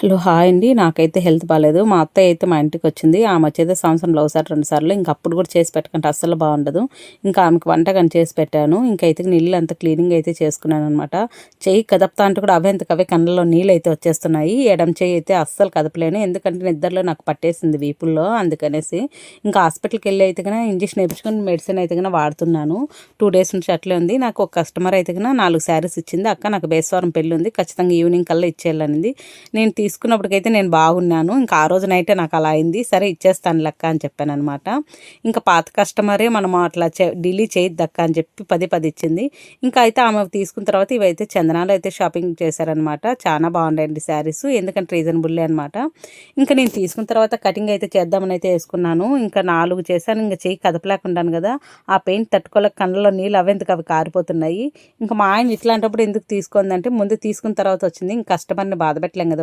Hello hi అండి. నాకైతే health బాలేదు. మా అత్తయ్య అయితే మా ఇంటికొచ్చింది. ఆమె వచ్చేది సంవత్సరంలో ఒకసారి 2 సార్లు. ఇంక అప్పుడు కూడా చేసి పెట్టకంటే అస్సలు బాగుండదు. ఇంకా ఆమెకు వంట గాని చేసి పెట్టాను. ఇంకా అయితే నీళ్ళు అంతా క్లీనింగ్ అయితే చేసుకున్నాననమాట. చెయ్యి కదపుతా అంటే కూడా అవే కళ్ళలో నీళ్ళు అయితే వచ్చేస్తున్నాయి. ఎడమ చెయ్యి అయితే అస్సలు కదపలేను. ఎందుకంటే నిద్రలో నాకు పట్టేసింది వీపుల్లో, అందుకనేసి. ఇంకా హాస్పిటల్కి వెళ్ళి అయితే కన్నా ఇంజెక్షన్ వేయించుకొని మెడిసిన్ అయితే కన్నా వాడుతున్నాను. 2 డేస్ నుంచి అట్లే ఉంది. నాకు ఒక కస్టమర్ అయితే కన్నా 4 శారీస్ ఇచ్చింది. అక్క నాకు బేస్వారం పెళ్ళి ఉంది, ఖచ్చితంగా ఈవినింగ్ కల్లా ఇచ్చేయాలనింది. నేను తీసుకున్నప్పటికైతే నేను బాగున్నాను. ఇంకా ఆ రోజు నైటే నాకు అలా అయింది. సరే ఇచ్చేస్తాను లెక్క అని చెప్పాననమాట. ఇంకా పాత కస్టమరే మనం అట్లా డీలీ చేయొద్దక్క అని చెప్పి 10 ఇచ్చింది. ఇంకా అయితే ఆమె తీసుకున్న తర్వాత ఇవైతే చందనాలు అయితే షాపింగ్ చేశారనమాట. చాలా బాగుండాయండి శారీస్, ఎందుకంటే రీజనబుల్లే అనమాట. ఇంకా నేను తీసుకున్న తర్వాత కటింగ్ అయితే చేద్దామని అయితే వేసుకున్నాను. ఇంకా 4 చేశాను. ఇంకా చెయ్యి కదపలేకుండాను కదా, ఆ పెయిన్ తట్టుకోలేక కళ్ళలో నీళ్ళు అవేందుకు అవి కారిపోతున్నాయి. ఇంకా మా ఆయన ఇట్లాంటప్పుడు ఎందుకు తీసుకుందంటే ముందు తీసుకున్న తర్వాత వచ్చింది. ఇంక కస్టమర్ని బాధ పెట్టలేం కదా.